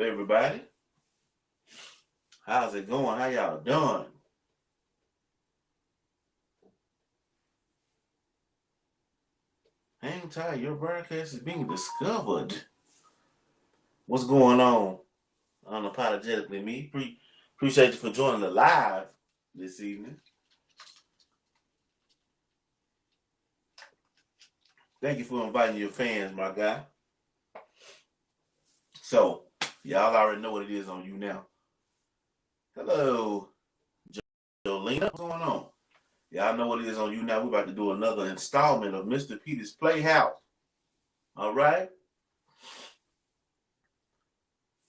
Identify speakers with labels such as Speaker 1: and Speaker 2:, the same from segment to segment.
Speaker 1: Everybody. How's it going? How y'all doing? Hang tight, your broadcast is being discovered. What's going on? Unapologetically me. Appreciate you for joining the live this evening. Thank you for inviting your fans, my guy. So, y'all already know what it is on you now. Hello, Jolena. What's going on? Y'all know what it is on you now. We're about to do another installment of Mr. Petey's Playhouse. All right?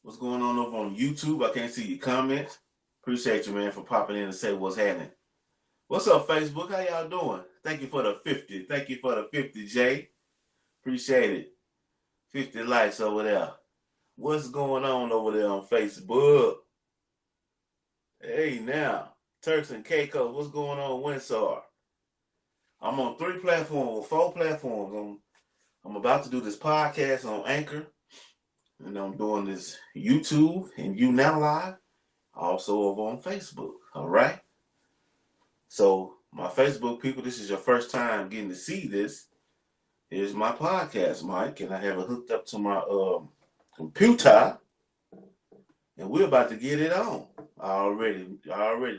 Speaker 1: What's going on over on YouTube? I can't see your comments. Appreciate you, man, for popping in and say what's happening. What's up, Facebook? How y'all doing? Thank you for the 50. Thank you for the 50, Jay. Appreciate it. 50 likes over there. What's going on over there on Facebook? Hey, now. Turks and Caicos, what's going on, Windsor? I'm on 3 platforms or 4 platforms. I'm about to do this podcast on Anchor. And I'm doing this YouTube and YouNow Live. Also over on Facebook. All right? So, my Facebook people, this is your first time getting to see this. Here's my podcast mic, and I have it hooked up to my computer. And we're about to get it on. Already,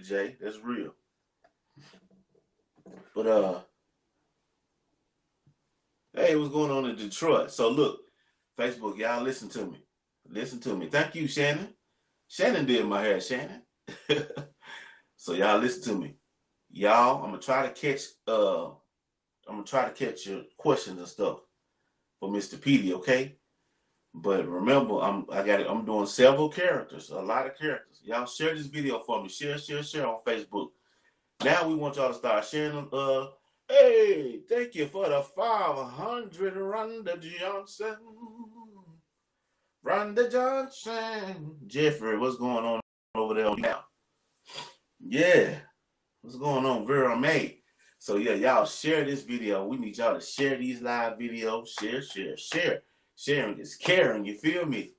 Speaker 1: Jay. That's real. But, hey, what's going on in Detroit? So, look, Facebook, y'all listen to me. Listen to me. Thank you, Shannon. Shannon did my hair, Shannon. So, y'all listen to me. Y'all, I'm gonna try to catch your questions and stuff for Mr. Petey, okay? But remember, I'm doing several characters, a lot of characters. Y'all share this video for me. Share on Facebook. Now we want y'all to start sharing. Hey, thank you for the 500, Rhonda Johnson. Rhonda Johnson. Jeffrey, what's going on over there now? Yeah. What's going on, Vera May? So, yeah, y'all share this video. We need y'all to share these live videos. Share. Sharing is caring. You feel me?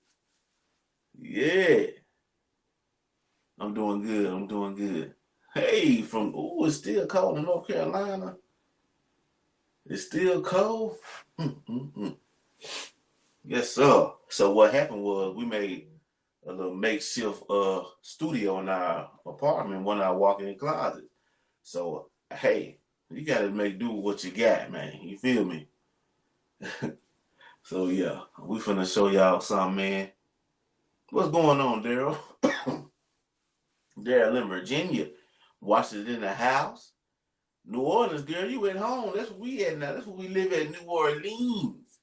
Speaker 1: Yeah. I'm doing good. Hey, it's still cold in North Carolina. It's still cold? Yes, sir. So what happened was we made a little makeshift studio in our apartment, one of our walk-in closets. So, hey, you got to make do with what you got, man. You feel me? So, yeah, we finna show y'all something, man. What's going on, Daryl? Daryl in Virginia. Watched it in the house. New Orleans, girl, you at home. That's what we at now. That's what we live at, New Orleans.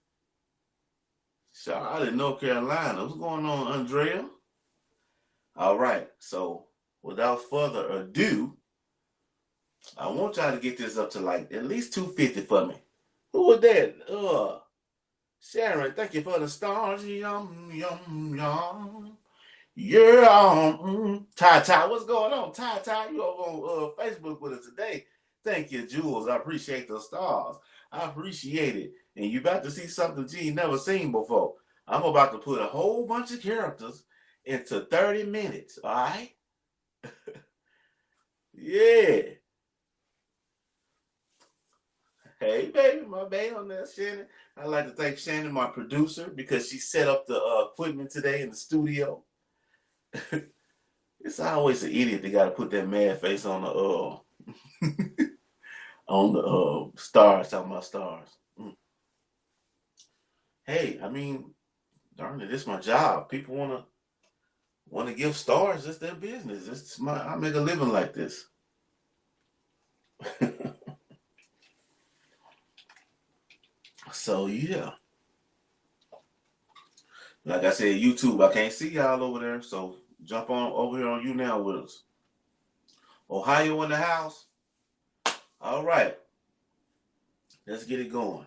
Speaker 1: Charlotte, North Carolina. What's going on, Andrea? All right, so without further ado, I want y'all to get this up to like at least 250 for me. Who was that? Sharon, thank you for the stars. Yum. Yeah. Ty, what's going on? Ty, you over on Facebook with us today. Thank you, Jules. I appreciate the stars. I appreciate it. And you about to see something you ain't never seen before. I'm about to put a whole bunch of characters into 30 minutes, all right? Yeah. Hey, baby, my baby on there, Shannon. I'd like to thank Shannon, my producer, because she set up the equipment today in the studio. It's always an idiot that got to put that mad face on the on the stars, talking about stars. Hey, I mean, darn it, it's my job. People want to give stars. It's their business. I make a living like this. So yeah, like I said, YouTube. I can't see y'all over there, so jump on over here on YouNow with us. Ohio in the house. All right, let's get it going.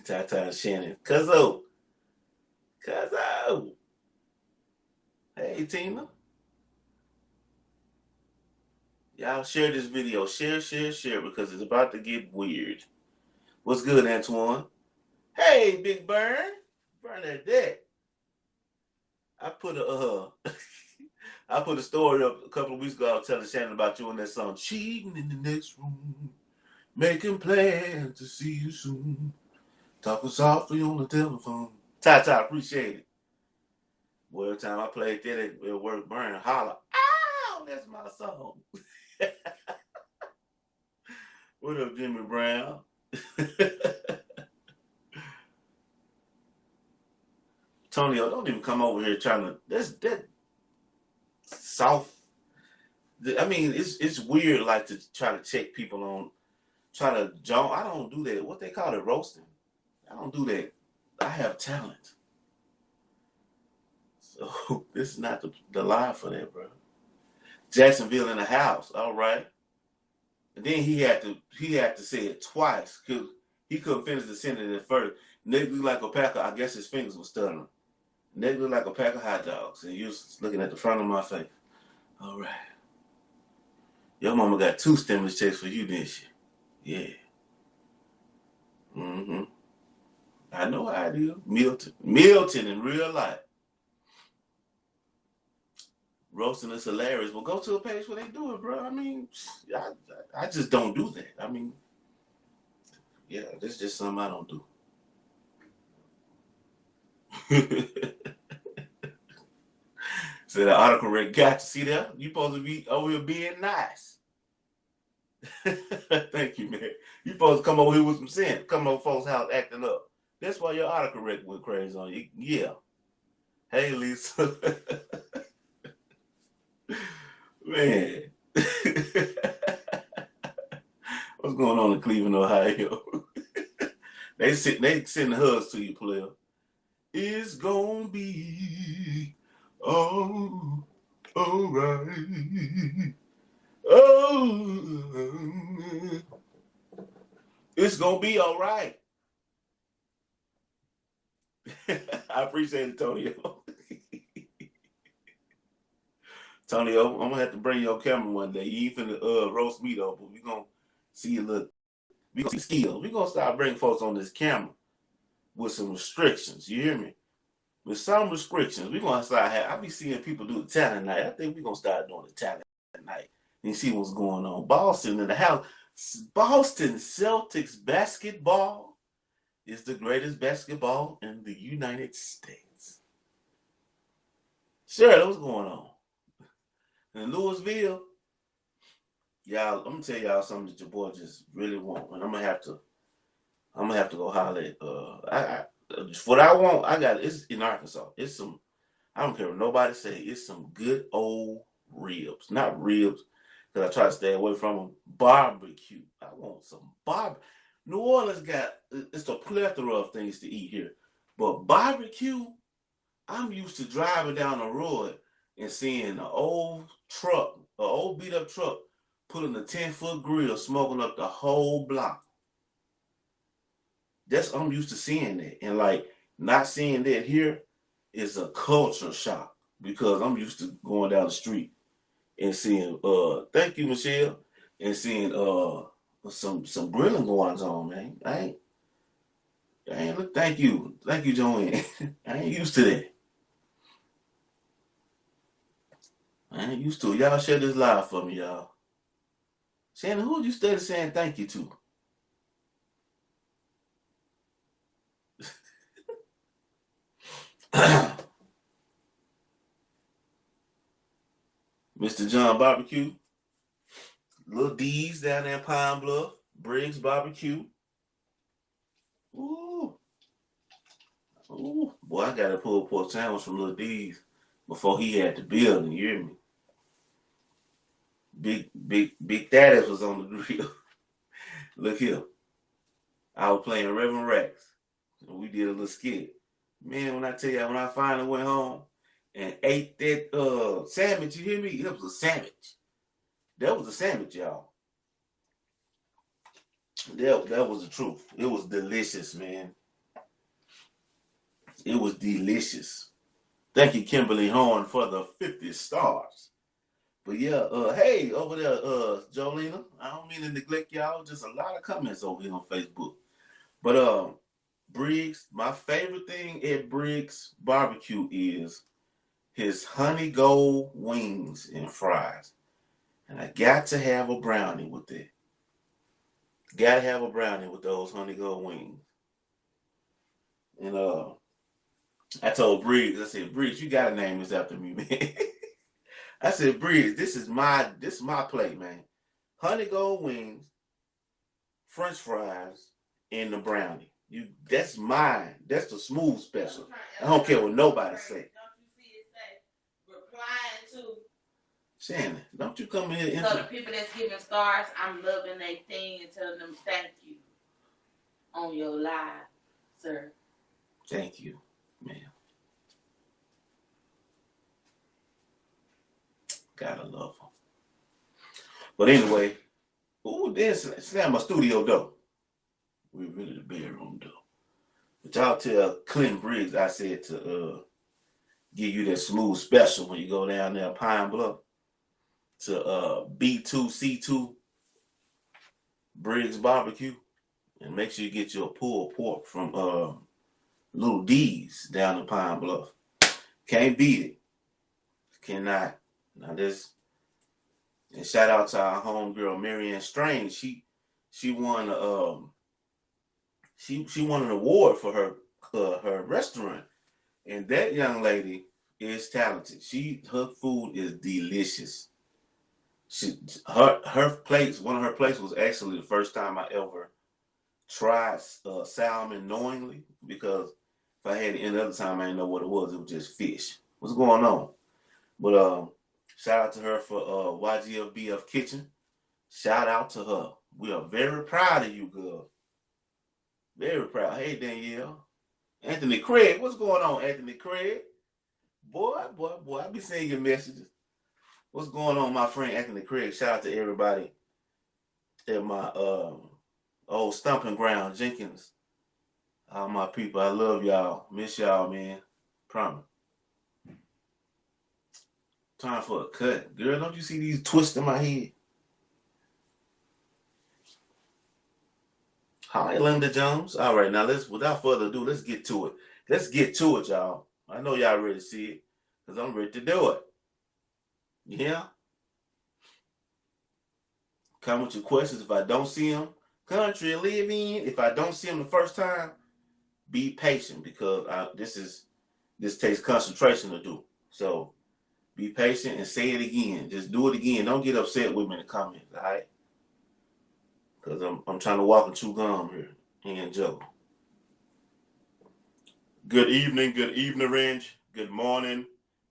Speaker 1: Tata Shannon. Cuzzo. Hey, Tina. Y'all share this video. Share, because it's about to get weird. What's good, Antoine? Hey, Big Burn. Burn that deck. I put a I put a story up a couple of weeks ago. I was telling Shannon about you and that song, cheating in the next room, making plans to see you soon, talking softly on the telephone. Ty, appreciate it. Well, every time I played that, it worked. Burn, holler. Ow, that's my song. What up, Jimmy Brown? Tonio, don't even come over here trying to. That soft. I mean, it's weird, like to try to check people on, try to jump. I don't do that. What they call it, roasting. I don't do that. I have talent. So this is not the line for that, bro. Jacksonville in the house. All right. And then he had to say it twice because he couldn't finish the sentence at first. Nigga look like a pack of, I guess his fingers were stuttering. Nigga look like a pack of hot dogs. And you was looking at the front of my face. All right. Your mama got 2 stimulus checks for you, didn't she? Yeah. Mm-hmm. I know how it is. Milton in real life. Roasting is hilarious. Well, go to a page where they do it, bro. I mean, I just don't do that. I mean, yeah, that's just something I don't do. So the autocorrect got to see that. You supposed to be over here being nice. Thank you, man. You supposed to come over here with some sense. Come over folks' house acting up. That's why your autocorrect went crazy on you. Yeah. Hey, Lisa. Man. What's going on in Cleveland, Ohio? They send hugs to you, player. It's gonna be all right. Oh, it's gonna be all right. I appreciate it, Tonio. Tonio, I'm gonna have to bring your camera one day. You ain't finna roast me though, but we gonna see a little. We gonna see skills. We gonna start bringing folks on this camera with some restrictions. You hear me? With some restrictions, we gonna start. I be seeing people do the talent night. I think we gonna start doing the talent night and see what's going on. Boston in the house. Boston Celtics basketball is the greatest basketball in the United States. Sure, what's going on? In Louisville, y'all, I'm gonna tell y'all something that your boy just really want, and I'm gonna have to go holler at. What I want, I got it's in Arkansas. It's some. I don't care what nobody say. It's some good old ribs, not ribs, because I try to stay away from them. Barbecue. I want some barbecue. New Orleans got it's a plethora of things to eat here, but barbecue. I'm used to driving down the road and seeing an old truck, an old beat up truck, putting a 10-foot grill, smoking up the whole block. I'm used to seeing that, and like not seeing that here is a culture shock because I'm used to going down the street and seeing thank you, Michelle, and seeing some grilling going on, man. I ain't thank you, Joanne. I ain't used to that. I ain't used to it. Y'all share this live for me, y'all. Shannon, who would you study saying thank you to? Mr. John Barbecue, Little D's down there in Pine Bluff, Briggs Barbecue. Ooh. Ooh. Boy, I got a pulled pork sandwich from Little D's before he had the building, you hear me? Big Daddy was on the grill. Look here. I was playing Reverend Rex. And we did a little skit. Man, when I tell you, when I finally went home and ate that sandwich, you hear me? It was a sandwich. That was a sandwich, y'all. That was the truth. It was delicious, man. It was delicious. Thank you, Kimberly Horn, for the 50 stars. But yeah, hey, over there, Jolena. I don't mean to neglect y'all. Just a lot of comments over here on Facebook. But Briggs, my favorite thing at Briggs Barbecue is his honey gold wings and fries. And I got to have a brownie with it. Got to have a brownie with those honey gold wings. And I told Briggs, I said, Briggs, you got to name this after me, man. I said, Briggs, this is my plate, man. Honey gold wings, French fries, and the brownie. That's mine. That's the smooth special. I don't care what nobody say.
Speaker 2: Don't you see it say replying to?
Speaker 1: Shannon, don't you come in here.
Speaker 2: So the people that's giving stars, I'm loving their thing and telling them thank you on your live, sir.
Speaker 1: Thank you, ma'am. Gotta love them. But anyway, slam my studio door. We're really the bedroom door. But y'all tell Clint Briggs I said to give you that smooth special when you go down there Pine Bluff to B2C2 Briggs Barbecue, and make sure you get your pulled pork from Little D's down in Pine Bluff. Can't beat it. Cannot. Now this, and shout out to our homegirl Marianne Strange. She won she won an award for her restaurant, and that young lady is talented. Her food is delicious. Her plates, one of her plates was actually the first time I ever tried salmon knowingly, because if I had it any other time, I didn't know what it was. It was just fish. What's going on? But shout out to her for YGFBF Kitchen. Shout out to her. We are very proud of you, girl. Very proud. Hey, Danielle. Anthony Craig. What's going on, Anthony Craig? Boy, I be seeing your messages. What's going on, my friend Anthony Craig? Shout out to everybody at my old stomping ground, Jenkins. All my people, I love y'all. Miss y'all, man. Promise. Time for a cut. Girl, don't you see these twists in my head? Hi, Linda Jones. All right, now without further ado, let's get to it. Let's get to it, y'all. I know y'all ready to see it, because I'm ready to do it. Yeah? Come with your questions. If I don't see them, country I live in, if I don't see them the first time, be patient, because this takes concentration to do. So be patient and say it again. Just do it again. Don't get upset with me in the comments, all right? Because I'm trying to walk and chew gum here and Joe. Good evening, Range. Good morning,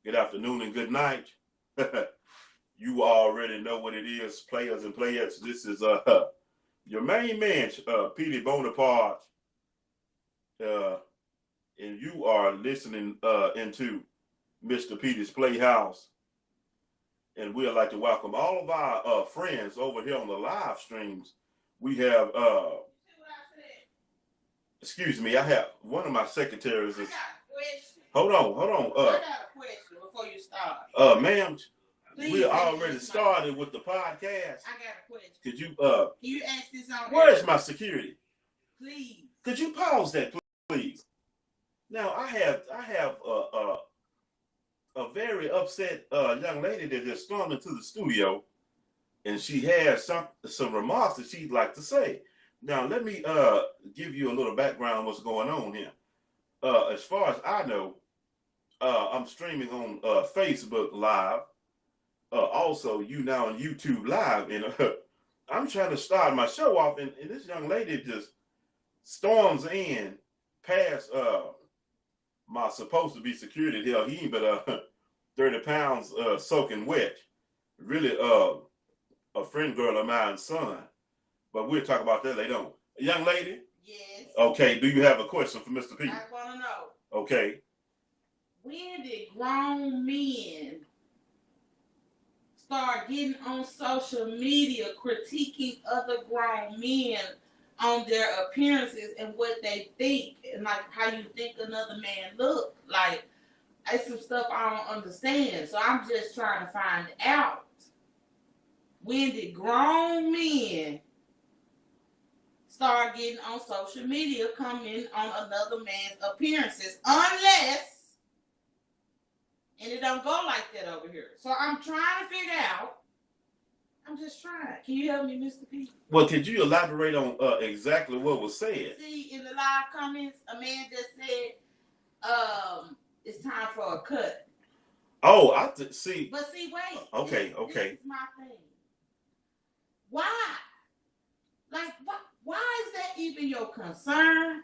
Speaker 1: good afternoon, and good night. You already know what it is, players and players. This is your main man, Petey Bonaparte. And you are listening into Mr. Petey's Playhouse. And we'd like to welcome all of our friends over here on the live streams. We have, excuse me, I have one of my secretaries. Hold on.
Speaker 2: I got a question before you start.
Speaker 1: Ma'am, we already started with the podcast.
Speaker 2: I got a question.
Speaker 1: Could you,
Speaker 2: can you ask this on?
Speaker 1: Where's my security?
Speaker 2: Please.
Speaker 1: Could you pause that, please? Now, I have a very upset young lady that just stormed into the studio, and she has some remarks that she'd like to say. Now, let me give you a little background on what's going on here. As far as I know, I'm streaming on Facebook Live. Also, now on YouTube Live. And I'm trying to start my show off, and this young lady just storms in past my supposed to be security. Hell, he ain't but 30 pounds soaking wet. Really, a friend girl of mine's son. But we'll talk about that later on. Young lady?
Speaker 2: Yes.
Speaker 1: Okay, do you have a question for Mr. P?
Speaker 2: I want to know.
Speaker 1: Okay.
Speaker 2: When did grown men start getting on social media critiquing other grown men on their appearances and what they think, and like how you think another man look? Like, it's some stuff I don't understand. So I'm just trying to find out, when did grown men start getting on social media, coming on another man's appearances, unless, and it don't go like that over here. So I'm trying to figure out. I'm just trying. Can you help me, Mr. P?
Speaker 1: Well, could you elaborate on exactly what was said?
Speaker 2: See, in the live comments, a man just said, it's time for a cut.
Speaker 1: Oh, see.
Speaker 2: But see, wait.
Speaker 1: Okay.
Speaker 2: This is my thing. Why? Like, why is that even your concern?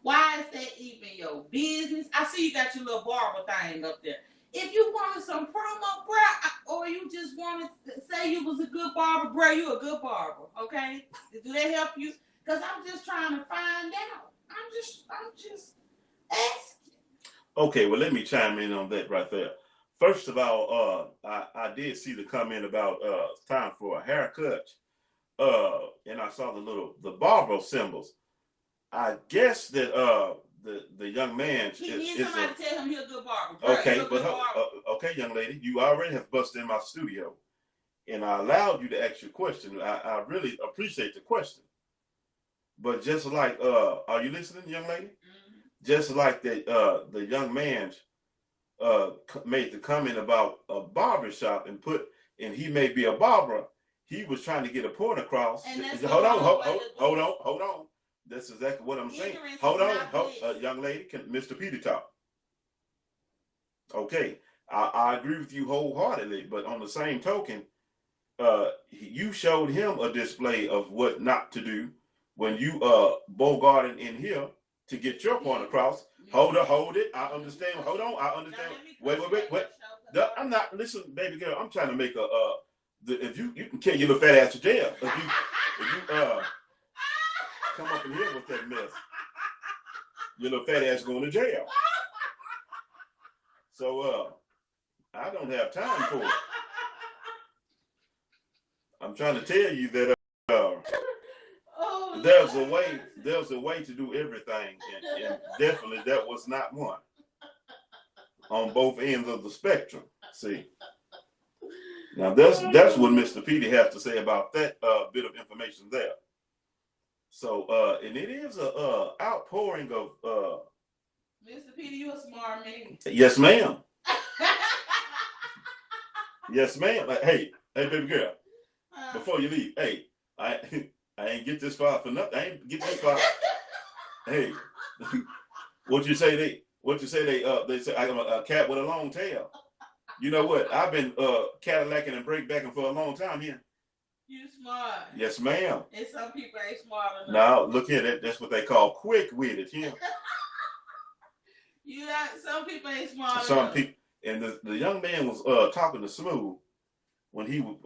Speaker 2: Why is that even your business? I see you got your little barber thing up there. If you wanted some promo, bro, or you just wanted to say you was a good barber, bro, you a good barber, okay? Do that help you? Because I'm just trying to find out. I'm just asking.
Speaker 1: Okay, well, let me chime in on that right there. First of all, I did see the comment about time for a haircut, and I saw the barber symbols. I guess that the young man
Speaker 2: he needs somebody to tell him he's a good barber.
Speaker 1: Bro. Okay, okay, young lady, you already have busted in my studio, and I allowed you to ask your question. I really appreciate the question, but just like are you listening, young lady? Mm-hmm. Just like the young man made the comment about a barber shop and he may be a barber. He was trying to get a point across. Hold on. That's exactly what I'm saying. Hold on, young lady. Can Mr. Petey talk? Okay, I agree with you wholeheartedly, but on the same token, you showed him a display of what not to do when you bogarting in here to get your point across. Hold it. I understand. Hold on. I understand. Wait. I'm not. Listen, baby girl. I'm trying to make if you can carry your little fat ass to jail if you come up in here with that mess. Your little fat ass going to jail. So I don't have time for it. I'm trying to tell you that there's a way to do everything, and definitely that was not one on both ends of the spectrum. See, now that's what Mr. Petey has to say about that bit of information there. So and it is a outpouring of
Speaker 2: Mr. Petey, you a smart man.
Speaker 1: Yes, ma'am. Yes, ma'am. Hey, baby girl. Before you leave, hey, I ain't get this far for nothing. I ain't get this far. Hey, what you say? They say I'm a cat with a long tail. You know what? I've been Cadillacing and breakbacking for a long time here.
Speaker 2: You smart.
Speaker 1: Yes, ma'am.
Speaker 2: And some people ain't smart enough.
Speaker 1: Now look here, that's what they call quick-witted here.
Speaker 2: Some people ain't smart
Speaker 1: some
Speaker 2: enough.
Speaker 1: People, and the young man was talking to Smooth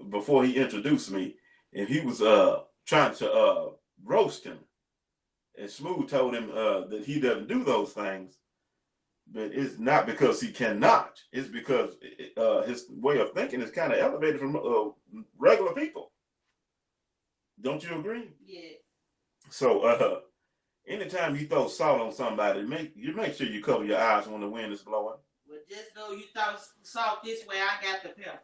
Speaker 1: before he introduced me, and he was trying to roast him. And Smooth told him that he doesn't do those things, but it's not because he cannot. It's because his way of thinking is kind of elevated from regular people. Don't you agree?
Speaker 2: Yeah.
Speaker 1: So anytime you throw salt on somebody, make sure you cover your eyes when the wind is blowing.
Speaker 2: Well, just know you throw salt this way, I got the pepper.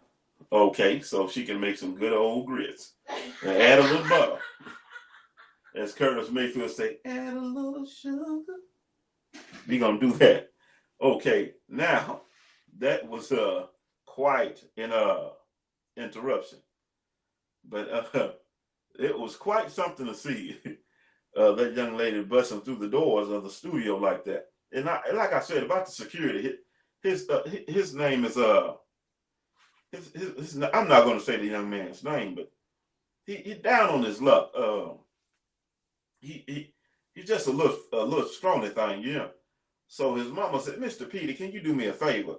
Speaker 1: Okay, so she can make some good old grits. And add a little butter. As Curtis Mayfield say, add a little sugar. We gonna do that. Okay, now that was quite an interruption, but it was quite something to see that young lady busting through the doors of the studio like that. And like I said about the security, his name is I'm not going to say the young man's name, but he's down on his luck. He's just a little scrawny thing, yeah. So his mama said, Mr. Petey, can you do me a favor?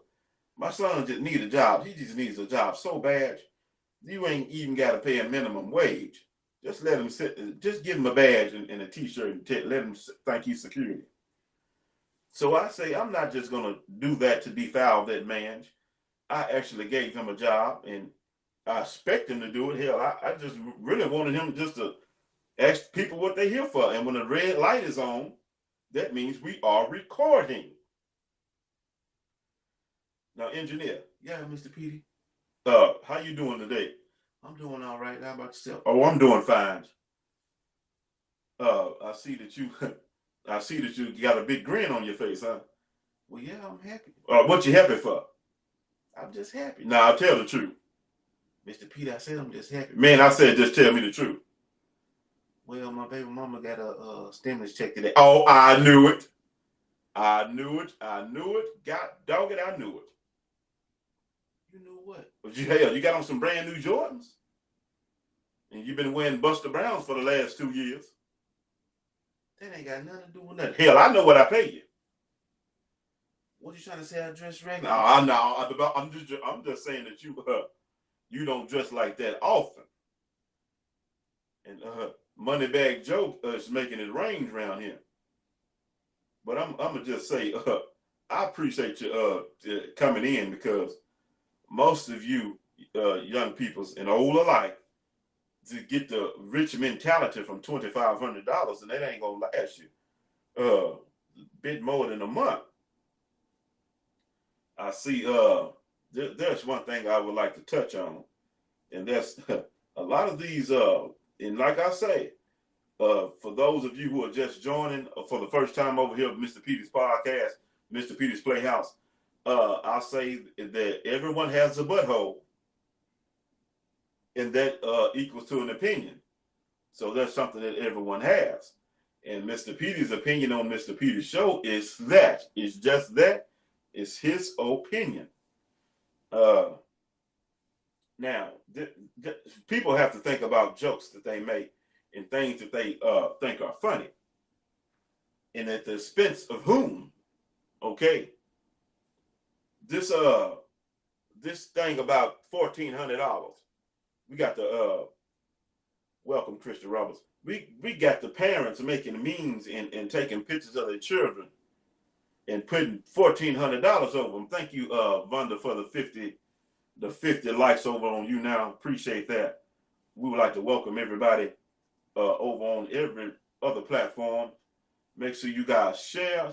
Speaker 1: My son just needs a job. He just needs a job so bad. You ain't even got to pay a minimum wage. Just let him sit. Just give him a badge and a T-shirt and let him think he's security. So I say, I'm not just going to do that to defile that man. I actually gave him a job, and I expect him to do it. Hell, I just really wanted him just to ask people what they're here for. And when the red light is on, that means we are recording. Now, engineer. Yeah, Mr. Petey. How you doing today? I'm doing all right. How about yourself? Oh, I'm doing fine. I see that you I see that you got a big grin on your face, huh? Well, yeah, I'm happy. What you happy for? I'm just happy. Now, I'll tell the truth. Mr. Petey, I said I'm just happy. Man, I said just tell me the truth. Well, my baby mama got a stimulus check today. Oh, I knew it. I knew it. I knew it. God dog it, I knew it. You know what? But you got on some brand new Jordans. And you've been wearing Buster Browns for the last 2 years. That ain't got nothing to do with nothing. Hell, I know what I pay you. What you trying to say? I dress regular? I'm just saying that you don't dress like that often. And Moneybag Joe is making it rain around here. But I'm gonna just say I appreciate you coming in, because most of you young peoples and old alike to get the rich mentality from $2,500, and that ain't gonna last you a bit more than a month. I see there's one thing I would like to touch on, and that's a lot of these and like I say, for those of you who are just joining for the first time over here with Mr. Petey's podcast, Mr. Petey's Playhouse, I'll say that everyone has a butthole, and that equals to an opinion. So that's something that everyone has. And Mr. Petey's opinion on Mr. Petey's show is that. It's just that. It's his opinion. Now, people have to think about jokes that they make and things that they think are funny. And at the expense of whom? Okay. This thing about $1,400. We got the welcome Christian Roberts. We got the parents making memes and taking pictures of their children and putting $1,400 over them. Thank you, Vonda, for the 50 likes over on you now. Appreciate that. We would like to welcome everybody over on every other platform. Make sure you guys share,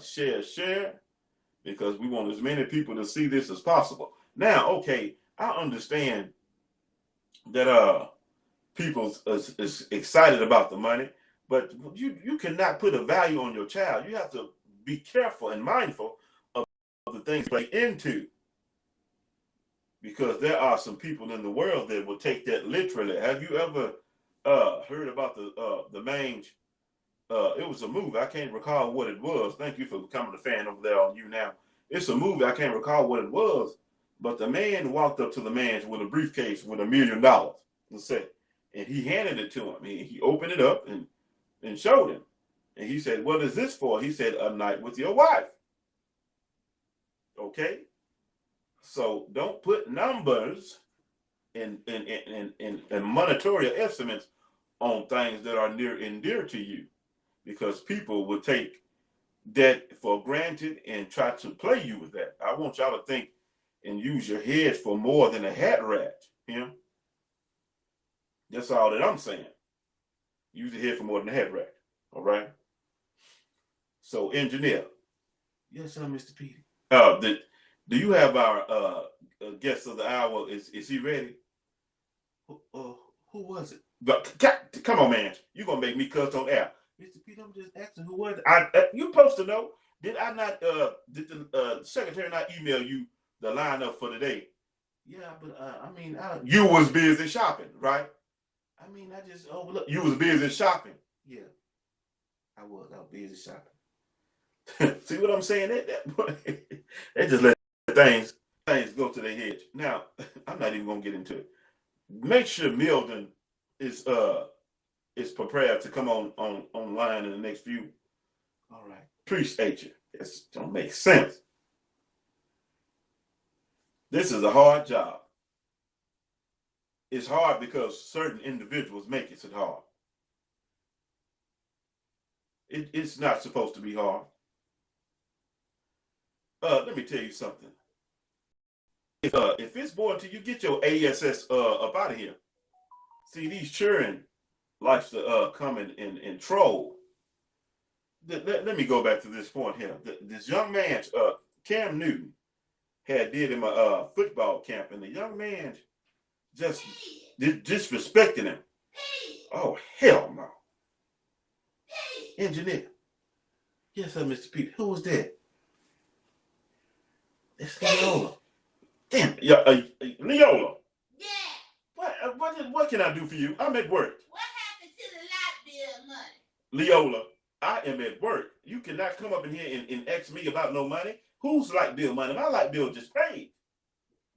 Speaker 1: because we want as many people to see this as possible. Now, okay, I understand that people is excited about the money, but you cannot put a value on your child. You have to be careful and mindful of the things they into, because there are some people in the world that will take that literally. Have you ever heard about the Mange? It was a movie. I can't recall what it was. Thank you for becoming a fan over there on you now. It's a movie. I can't recall what it was, but the man walked up to the man with a briefcase with $1 million. Let's say, and he handed it to him. He opened it up and showed him. And he said, "What is this for?" He said, "A night with your wife." Okay? So don't put numbers and monetary estimates on things that are near and dear to you, because people will take that for granted and try to play you with that. I want y'all to think and use your head for more than a hat rack. That's all that I'm saying. Use your head for more than a hat rack. All right? So, engineer. Yes, sir, Mr. Petey. Do you have our guest of the hour? Is he ready? Who was it? But come on, man. You're going to make me cuss on air. Mr. Petey, I'm just asking who was it. You're supposed to know. Did I not, did the secretary not email you the lineup for today? Yeah, but you was busy shopping, right? I just overlooked. You was busy shopping. Yeah, I was busy shopping. See what I'm saying? They just let things go to their head. Now, I'm not even gonna get into it. Make sure Milton is prepared to come online in the next few. All right. Appreciate you. This don't make sense. This is a hard job. It's hard because certain individuals make it so hard. It's not supposed to be hard. Let me tell you something. If it's boring to you, get your ASS up out of here. See, these children likes to come and troll. Let me go back to this point here. This young man, Cam Newton, did him a football camp, and the young man just disrespected him. Oh, hell no. Engineer. Yes, sir, Mr. Petey. Who was that? It's Leola. Damn, Leola.
Speaker 2: Yeah.
Speaker 1: What can I do for you? I'm at work.
Speaker 2: What happened to the light bill money?
Speaker 1: Leola, I am at work. You cannot come up in here and ask me about no money. Whose light bill money? My light bill just paid.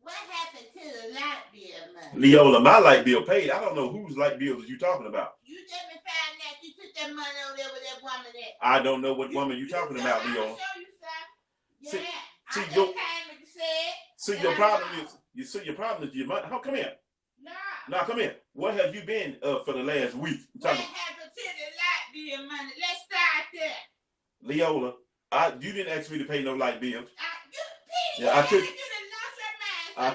Speaker 2: What happened to the light bill money?
Speaker 1: Leola, my light bill paid. I don't know whose light bills are you talking about.
Speaker 2: You just been finding out you took that money over there with that woman there.
Speaker 1: I don't know what woman you talking about, Leola.
Speaker 2: I'll show you something. Yeah.
Speaker 1: See,
Speaker 2: I just came and said.
Speaker 1: See, your problem is your money. Come here.
Speaker 2: No.
Speaker 1: Now come here. What have you been for the last week?
Speaker 2: What happened to the light bill money? Let's start there.
Speaker 1: Leola, you didn't ask me to pay no light bills. I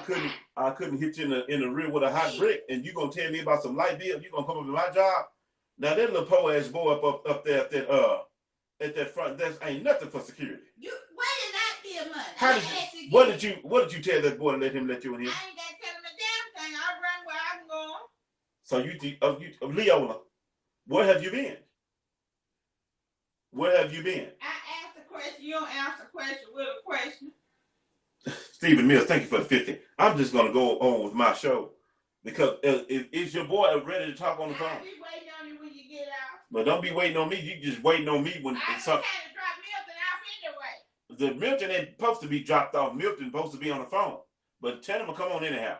Speaker 1: couldn't hit you in the rear with a hot brick, and you gonna tell me about some light bill? You gonna come up to my job? Now that little poor ass boy up there at that front desk ain't nothing for security.
Speaker 2: Where did light bill money?
Speaker 1: What did you tell that boy to let him let you in here?
Speaker 2: I ain't got to tell him a damn thing. I'll run where I'm going.
Speaker 1: So Leola, where have you been? Where have you been?
Speaker 2: I asked a question. You don't answer a question with a question.
Speaker 1: Stephen Mills, thank you for the 50. I'm just going to go on with my show because is your boy ready to talk on the phone?
Speaker 2: I'll be waiting on you when you get out.
Speaker 1: But don't be waiting on me. You just waiting on me when
Speaker 2: I just had to drop Milton off anyway.
Speaker 1: The Milton ain't supposed to be dropped off. Milton supposed to be on the phone. But tell him to come on anyhow.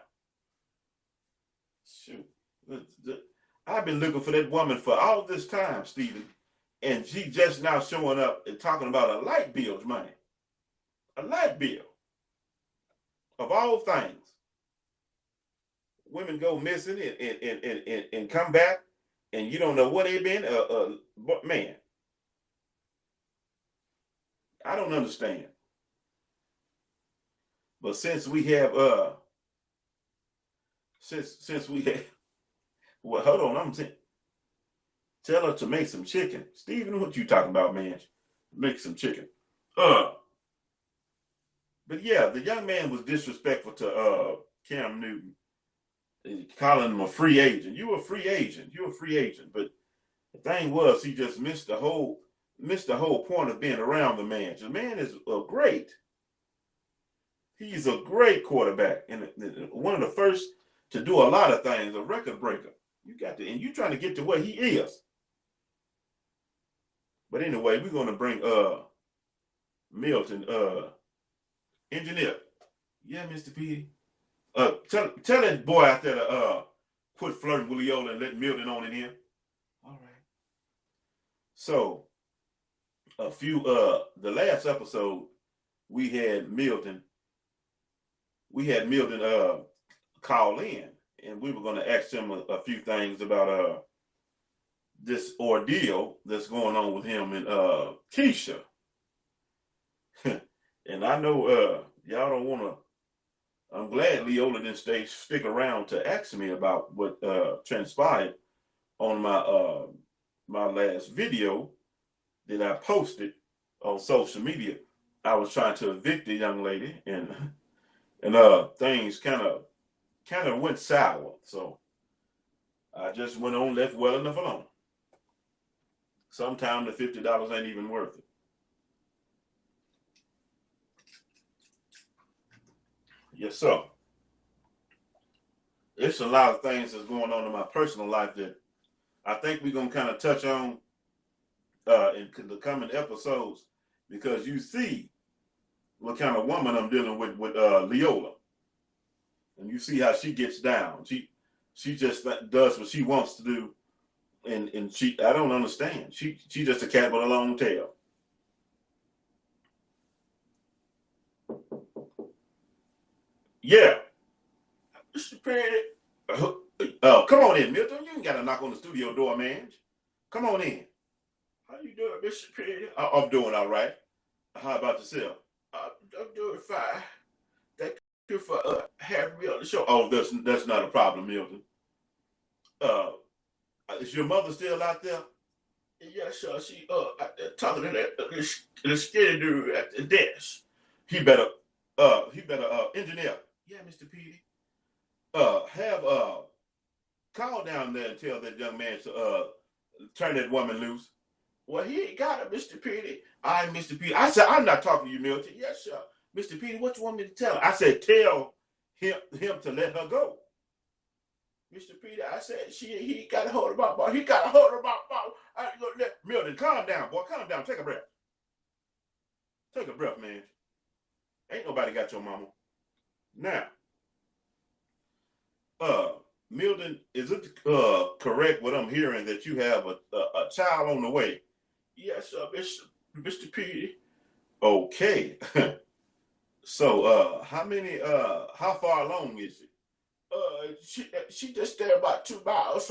Speaker 1: Shoot. I've been looking for that woman for all this time, Stephen. And she just now showing up and talking about a light bill's money. A light bill. Of all things. Women go missing and come back and you don't know what they've been. Man. I don't understand. But since we have since we have, well, hold on, I'm saying, tell her to make some chicken. Stephen, what you talking about, man? Make some chicken. But yeah, the young man was disrespectful to Cam Newton, calling him a free agent. You a free agent. You're a free agent. But the thing was, he just missed the whole point of being around the man. The man is great. He's a great quarterback and one of the first to do a lot of things, a record breaker. And you're trying to get to where he is. But anyway, we're going to bring Milton, engineer. Yeah, Mr. Petey. Tell that boy out there to quit flirting with Leola and let Milton on in here. All right. So, the last episode, we had Milton call in, and we were going to ask him a few things about this ordeal that's going on with him and Keisha. And I know y'all don't want to. I'm glad Leola didn't stick around to ask me about what transpired on my last video that I posted on social media. I was trying to evict the young lady, and things kind of went sour. So I just went on, left well enough alone. Sometimes the $50 ain't even worth it. Yes, sir. It's a lot of things that's going on in my personal life that I think we're going to kind of touch on in the coming episodes, because you see what kind of woman I'm dealing with Leola. And you see how she gets down. She just does what she wants to do. And I don't understand. She just a cat with a long tail. Yeah. Mr. Petey. Come on in, Milton. You ain't got to knock on the studio door, man. Come on in. How you doing, Mr. Petey? I'm doing all right. How about yourself? I'm doing fine. Thank you for having me on the show. Oh, that's not a problem, Milton. Is your mother still out there? Yes, sir. She talking to that skinny dude at the desk. He better engineer. Yeah, Mr. Petey. Have call down there and tell that young man to turn that woman loose. Well, he ain't got it, Mr. Petey. I, Mr. Petey. I said, I'm not talking to you, Milton. Yes, sir. Mr. Petey, what you want me to tell her? I said, tell him to let her go. Mr. Petey, I said, he got a hold of my ball. He got a hold of my ball. Milton, calm down, boy. Calm down. Take a breath. Take a breath, man. Ain't nobody got your mama. Now, Milton, is it correct what I'm hearing that you have a child on the way? Yes, Mr. Petey. Okay. So, how far along is she just stayed about 2 miles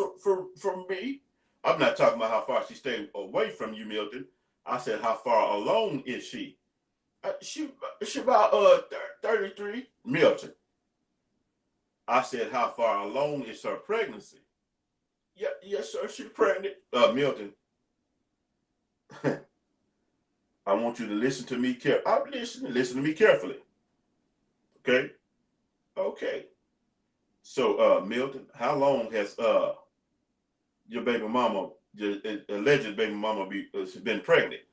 Speaker 1: from me. I'm not talking about how far she stayed away from you, Milton. I said, how far along is she? She about 33, Milton. I said, how far along is her pregnancy? Yeah, yes, sir, she's pregnant. Milton, I want you to listen to me carefully. I'm listening. Listen to me carefully. Okay? Okay. So, Milton, how long has your baby mama, your alleged baby mama, been pregnant?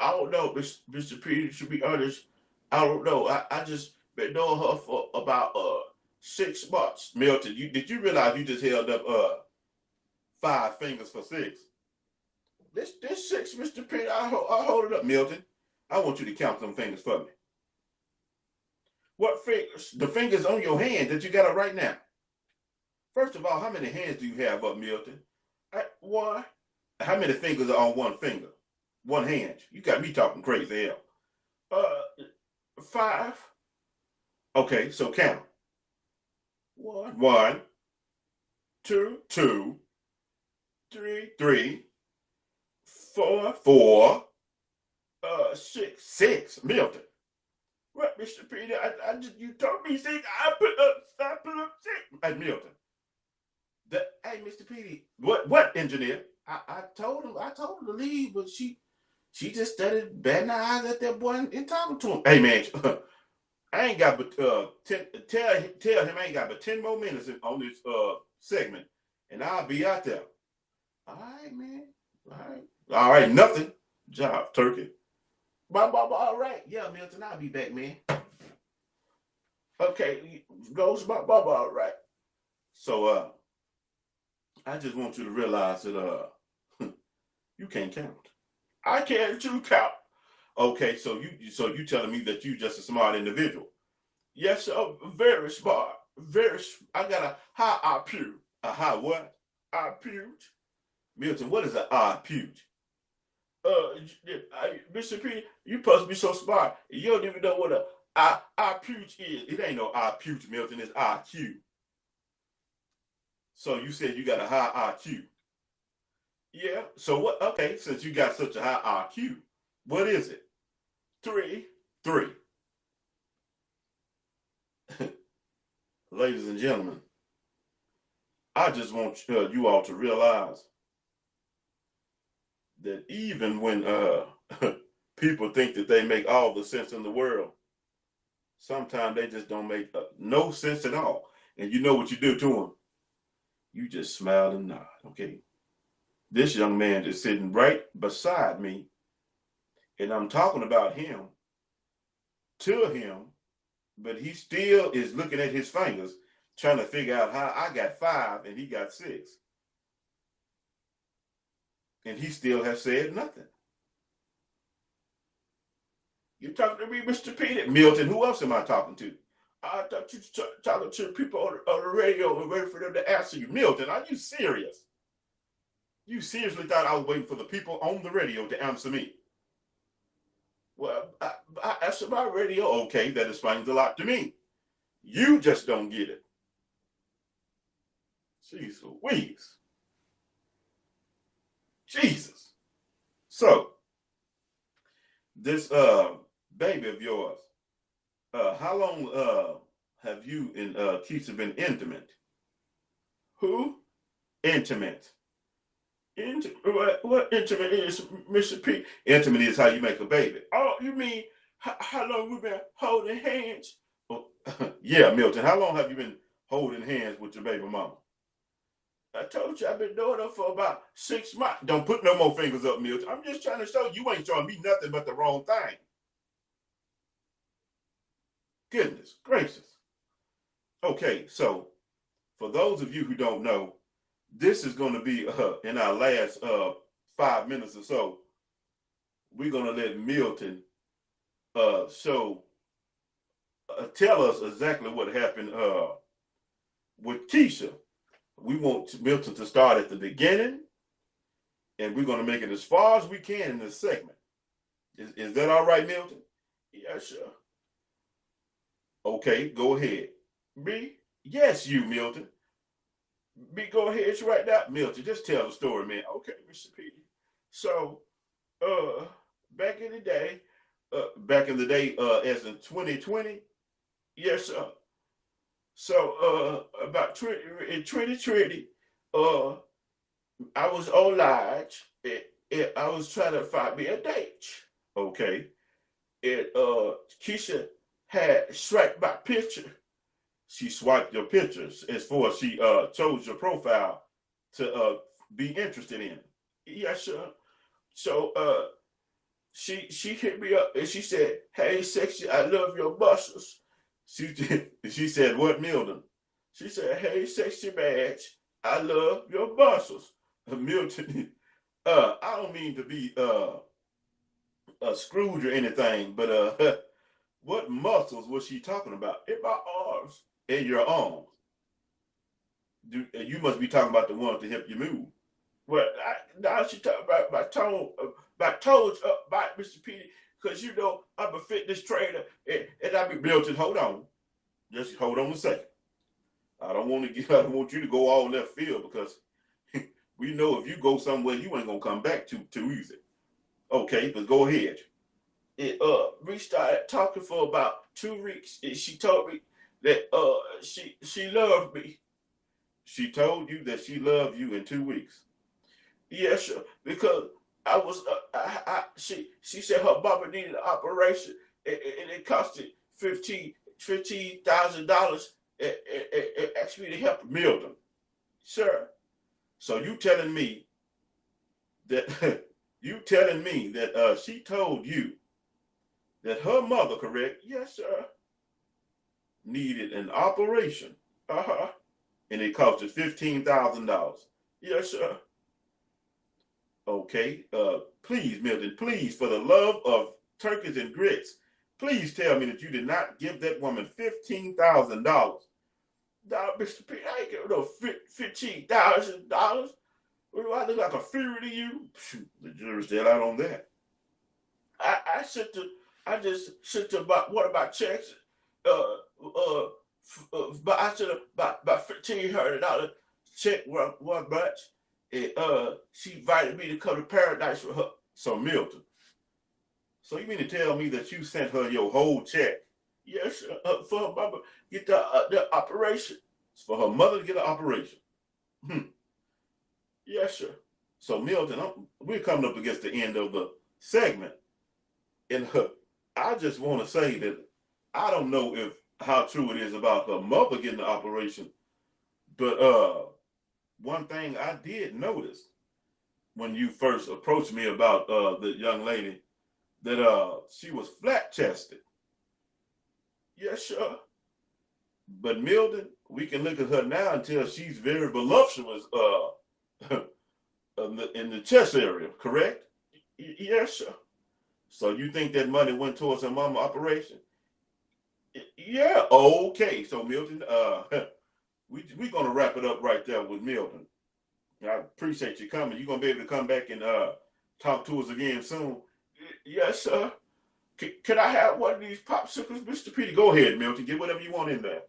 Speaker 1: I don't know, Mr. Petey. To be honest, I don't know. I just been knowing her for about 6 months. Milton, did you realize you just held up 5 fingers for 6? This 6, Mr. Petey. I hold it up, Milton. I want you to count them fingers for me. What fingers? The fingers on your hand that you got up right now. First of all, how many hands do you have up, Milton? 1. How many fingers are on one finger? 1 hand. You got me talking crazy hell. 5. Okay, so count. 1, 2, 2, 3, 3, 4, 6, Milton. What, Mr. Petey? You told me 6. I put up 6. Hey, Milton. Hey, Mr. Petey. What engineer? I told him to leave, but she just started batting her eyes at that boy and talking to him. Hey, man, I ain't got but tell him I ain't got but 10 more minutes on this segment, and I'll be out there. All right, man. All right. Nothing. Job, turkey. All right. Yeah, Milton, I'll be back, man. Okay, goes all right. So I just want you to realize that you can't count. I can't count. Okay, so you telling me that you just a smart individual? Yes, sir, very smart. I got a high IQ. A high what? IQ. Milton, what is an IQ? Mr. P, you supposed to be so smart. You don't even know what a IQ is. It ain't no IQ, Milton. It's IQ. So you said you got a high IQ. Yeah. So what? Okay. Since you got such a high IQ, what is it? 3. Ladies and gentlemen, I just want you all to realize that even when people think that they make all the sense in the world, sometimes they just don't make no sense at all. And you know what you do to them? You just smile and nod, okay? This young man is sitting right beside me, and I'm talking about him to him, but he still is looking at his fingers, trying to figure out how I got 5 and he got 6. And he still has said nothing. You talking to me, Mr. Petey? Milton, who else am I talking to? I thought you were talking to people on the radio and waiting for them to answer you. Milton, are you serious? You seriously thought I was waiting for the people on the radio to answer me? Well, I answered my radio. Okay, that explains a lot to me. You just don't get it. Jeez Louise. Jesus. So, this baby of yours, how long have you and Keisha been intimate? Who? Intimate. What intimate is, Mr. P? Intimate is how you make a baby. Oh, you mean how long we've been holding hands? Oh, yeah, Milton, how long have you been holding hands with your baby mama? I told you I've been doing it for about 6 months. Don't put no more fingers up, Milton. I'm just trying to show you ain't showing me nothing but the wrong thing. Goodness gracious. Okay, so for those of you who don't know, this is going to be in our last 5 minutes or so. We're going to let Milton tell us exactly what happened with Keisha. We want Milton to start at the beginning, and we're going to make it as far as we can in this segment. Is that all right, Milton? Yeah, sure. Okay, go ahead. B? Yes, you, Milton. B, go ahead. It's right now. Milton, just tell the story, man. Okay, Mr. Petey. So, back in the day, as in 2020, yes, sir. So, in 2020, I was on large. I was trying to find me a date. Okay. Keisha had swiped my picture. She swiped your pictures as far as she chose your profile to be interested in. Yes, sir. So she hit me up and she said, "Hey, sexy, I love your muscles." She said, "What, Milton?" She said, "Hey, sexy badge, I love your muscles." Milton, I don't mean to be a Scrooge or anything, but what muscles was she talking about? In my arms, in your arms. You must be talking about the ones to help you move. Well, now she talking about my toes up by Mr. Petey, because you know I'm a fitness trainer, and I be Milton. Hold on, just hold on a second. I don't want you to go all left field because we know if you go somewhere you ain't gonna come back too easy. Okay, but go ahead. We started talking for about 2 weeks, and she told me that she loved me. She told you that she loved you in 2 weeks. Yes, sir, because I was she said her mama needed an operation, and it costed $15,000. It asked me to help Milton, sir. So you telling me that she told you that her mother, correct? Yes, sir. Needed an operation. And it costed $15,000. Yes, sir. Okay. Please, Milton, please, for the love of turkeys and grits, please tell me that you did not give that woman $15,000. Now, Mr. P, I ain't giving no $15,000. Do I look like a fairy to you? The jury's still out on that. I just sent to about what about checks? But I said about $1,500 check one much. And she invited me to come to paradise with her. So Milton. So you mean to tell me that you sent her your whole check? Yes, for her mama get the operation. It's for her mother to get an operation. Yes, sir. So Milton, we're coming up against the end of the segment, and I just want to say that I don't know how true it is about her mother getting the operation, but one thing I did notice when you first approached me about the young lady that she was flat chested. Yes, sir. But Milton, we can look at her now and tell she's very voluptuous in the chest area, correct? Yes, sir. So you think that money went towards her mama operation? Yeah, okay. So Milton, we're gonna wrap it up right there with Milton. I appreciate you coming. You're gonna be able to come back and talk to us again soon. Yes, sir. Can I have one of these popsicles, Mr. Petey? Go ahead, Milton. Get whatever you want in there.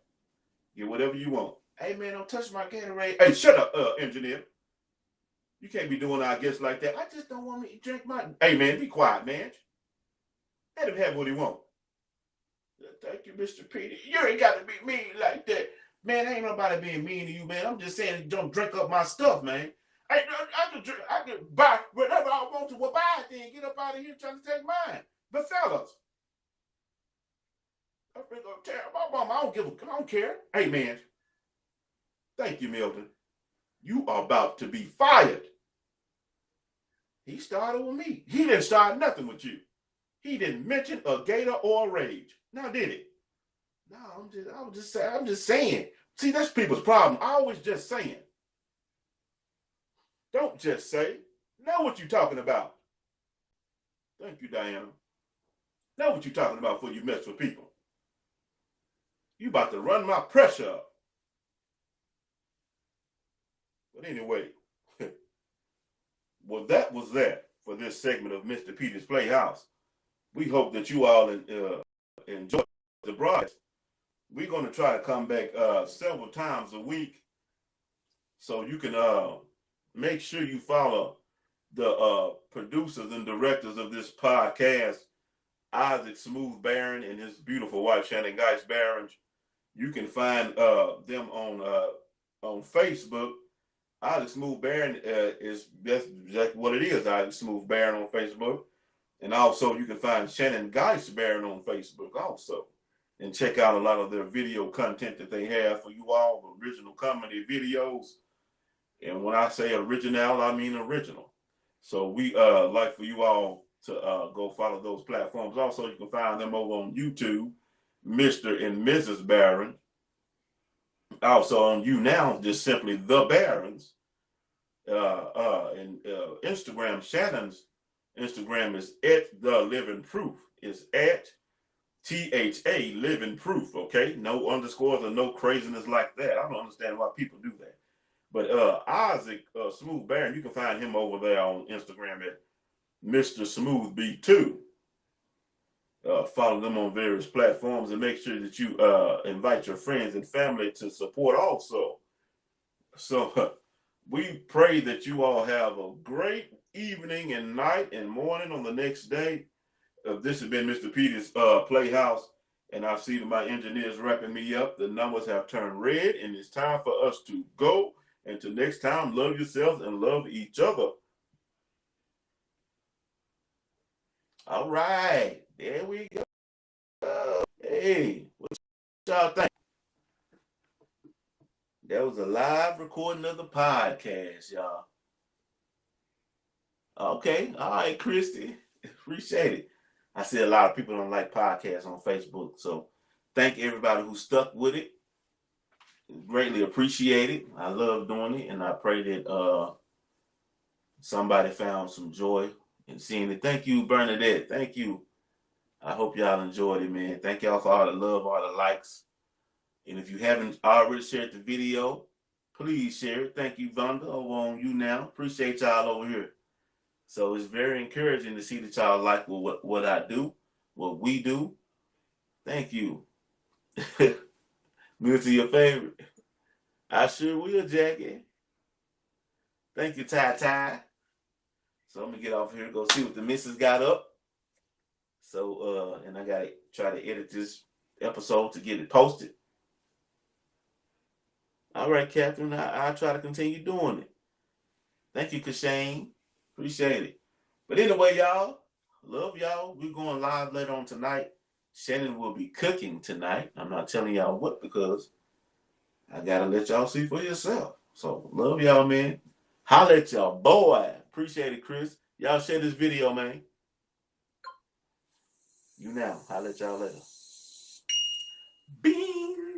Speaker 1: Get whatever you want. Hey, man, don't touch my Gatorade. Hey, shut up, engineer. You can't be doing our guests like that. I just don't want me to drink my... Hey, man, be quiet, man. Let him have what he wants. Thank you, Mr. Petey. You ain't got to be mean like that. Man, ain't nobody being mean to you, man. I'm just saying don't drink up my stuff, man. I can buy whatever I want to. Well, buy it then. Get up out of here trying to take mine. But fellas, I'm gonna tell my mama I don't care. Hey, man. Thank you, Milton. You are about to be fired. He started with me. He didn't start nothing with you. He didn't mention a gator or a rage. Now did it? No, I'm just saying. See, that's people's problem. I always just saying. Don't just say. Know what you're talking about. Thank you, Diana. Know what you're talking about before you mess with people. You about to run my pressure up. But anyway, well, that was that for this segment of Mr. Petey's Playhouse. We hope that you all enjoy the broadcast. We're going to try to come back several times a week, so you can make sure you follow the producers and directors of this podcast, Isaac Smooth Barron and his beautiful wife Shannon Geis Barron. You can find them on Facebook. Isaac Smooth Barron is that's exactly what it is. Isaac Smooth Barron on Facebook, and also you can find Shannon Geis Barron on Facebook also, and check out a lot of their video content that they have for you all, original comedy videos. And when I say original, I mean original. So we like for you all to go follow those platforms. Also, you can find them over on YouTube, Mr. and Mrs. Barron. Also on YouNow, just simply The Barons. And Instagram, Shannon's Instagram is @TheLivingProof. It's @THA Living Proof. Okay, no underscores or no craziness like that. I don't understand why people do that. But Isaac Smooth Barron, you can find him over there on Instagram at Mr. Smooth B2. Follow them on various platforms and make sure that you invite your friends and family to support also. So we pray that you all have a great evening and night and morning on the next day. This has been Mr. Petey's Playhouse, and I see that my engineer's wrapping me up. The numbers have turned red, and it's time for us to go. Until next time, love yourselves and love each other. All right, there we go. Hey, what y'all think? That was a live recording of the podcast, y'all. Okay, all right, Christy. Appreciate it. I see a lot of people don't like podcasts on Facebook, so thank everybody who stuck with it. Greatly appreciate it. I love doing it, and I pray that somebody found some joy in seeing it. Thank you, Bernadette. Thank you. I hope y'all enjoyed it, man. Thank y'all for all the love, all the likes. And if you haven't already shared the video, please share it. Thank you, Vonda, over on YouNow. Appreciate y'all over here. So it's very encouraging to see that y'all like what I do, what we do. Thank you. Move to your favorite. I sure will, Jackie. Thank you, Ty Ty. So I'm gonna get off here and go see what the missus got up. So and I gotta try to edit this episode to get it posted. All right, Catherine, I'll try to continue doing it. Thank you, Kashane. Appreciate it. But anyway, y'all, love y'all. We're going live later on tonight. Shannon will be cooking tonight. I'm not telling y'all what because I gotta let y'all see for yourself. So love y'all, man. Holla at y'all, boy. Appreciate it, Chris. Y'all share this video, man. YouNow. Holla at y'all later. Bing.